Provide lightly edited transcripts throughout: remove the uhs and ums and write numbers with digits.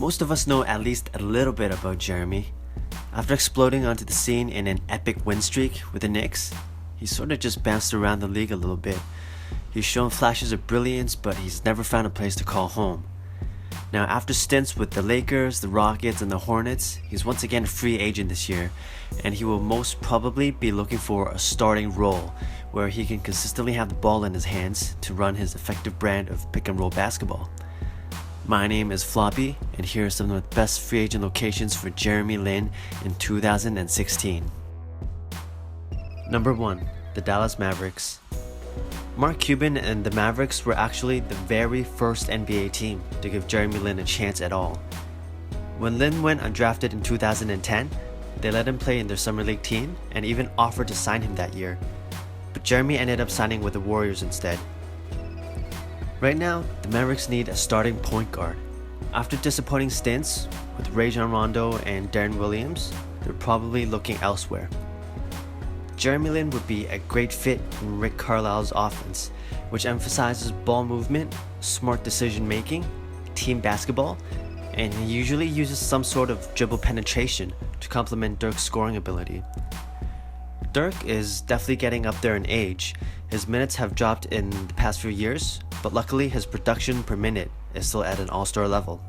Most of us know at least a little bit about Jeremy. After exploding onto the scene in an epic win streak with the Knicks, he sort of just bounced around the league a little bit. He's shown flashes of brilliance, but he's never found a place to call home. Now, after stints with the Lakers, the Rockets, and the Hornets, he's once again a free agent this year, and he will most probably be looking for a starting role where he can consistently have the ball in his hands to run his effective brand of pick and roll basketball. My name is Floppy, and here are some of the best free agent locations for Jeremy Lin in 2016. Number 1. The Dallas Mavericks. Mark Cuban and the Mavericks were actually the very first NBA team to give Jeremy Lin a chance at all. When Lin went undrafted in 2010, they let him play in their summer league team and even offered to sign him that year. But Jeremy ended up signing with the Warriors instead. Right now, the Mavericks need a starting point guard. After disappointing stints with Rajon Rondo and Darren Williams, they're probably looking elsewhere. Jeremy Lin would be a great fit in Rick Carlisle's offense, which emphasizes ball movement, smart decision making, team basketball, and he usually uses some sort of dribble penetration to complement Dirk's scoring ability. Dirk is definitely getting up there in age. His minutes have dropped in the past few years, but luckily his production per minute is still at an all-star level.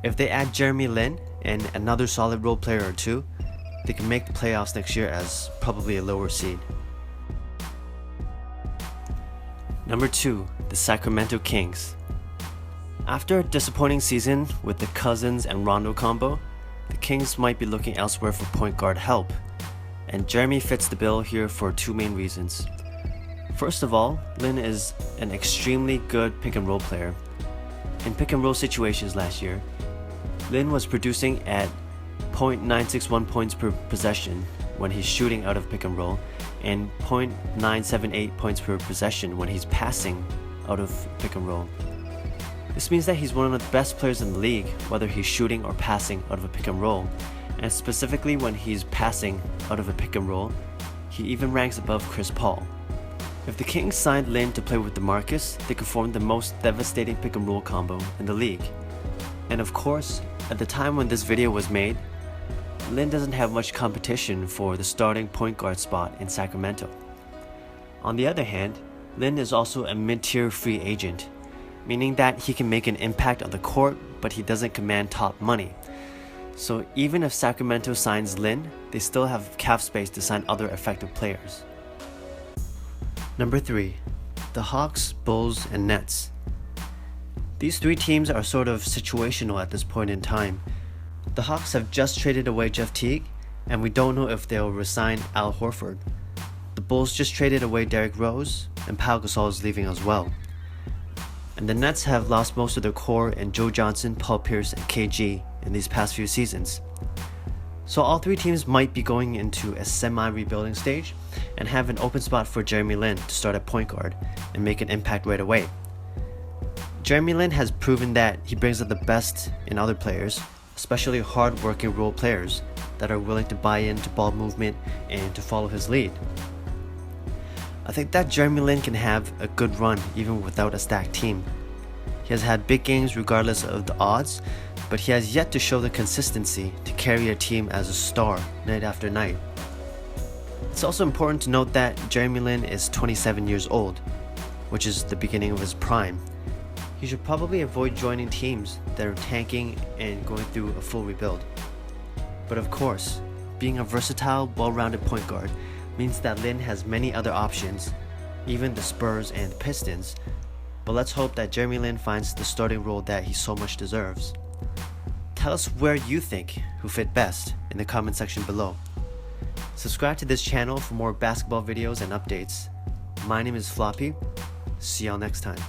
If they add Jeremy Lin and another solid role player or two, they can make the playoffs next year as probably a lower seed. Number 2. The Sacramento Kings. After a disappointing season with the Cousins and Rondo combo, the Kings might be looking elsewhere for point guard help, and Jeremy fits the bill here for two main reasons. First of all, Lin is an extremely good pick and roll player. In pick and roll situations last year, Lin was producing at .961 points per possession when he's shooting out of pick and roll, and .978 points per possession when he's passing out of pick and roll. This means that he's one of the best players in the league, whether he's shooting or passing out of a pick and roll, and specifically when he's passing out of a pick and roll, he even ranks above Chris Paul. If the Kings signed Lin to play with DeMarcus, they could form the most devastating pick and roll combo in the league. And of course, at the time when this video was made, Lin doesn't have much competition for the starting point guard spot in Sacramento. On the other hand, Lin is also a mid-tier free agent, meaning that he can make an impact on the court, but he doesn't command top money. So even if Sacramento signs Lin, they still have cap space to sign other effective players. Number 3. The Hawks, Bulls, and Nets. These three teams are sort of situational at this point in time. The Hawks have just traded away Jeff Teague, and we don't know if they'll resign Al Horford. The Bulls just traded away Derrick Rose, and Pau Gasol is leaving as well. And the Nets have lost most of their core in Joe Johnson, Paul Pierce, and KG in these past few seasons. So all three teams might be going into a semi-rebuilding stage and have an open spot for Jeremy Lin to start at point guard and make an impact right away. Jeremy Lin has proven that he brings out the best in other players, especially hard-working role players that are willing to buy into ball movement and to follow his lead. I think that Jeremy Lin can have a good run even without a stacked team. He has had big games regardless of the odds, but he has yet to show the consistency to carry a team as a star night after night. It's also important to note that Jeremy Lin is 27 years old, which is the beginning of his prime. He should probably avoid joining teams that are tanking and going through a full rebuild. But of course, being a versatile, well-rounded point guard means that Lin has many other options, even the Spurs and the Pistons. But let's hope that Jeremy Lin finds the starting role that he so much deserves. Tell us where you think who fit best in the comment section below. Subscribe to this channel for more basketball videos and updates. My name is Floppy. See y'all next time.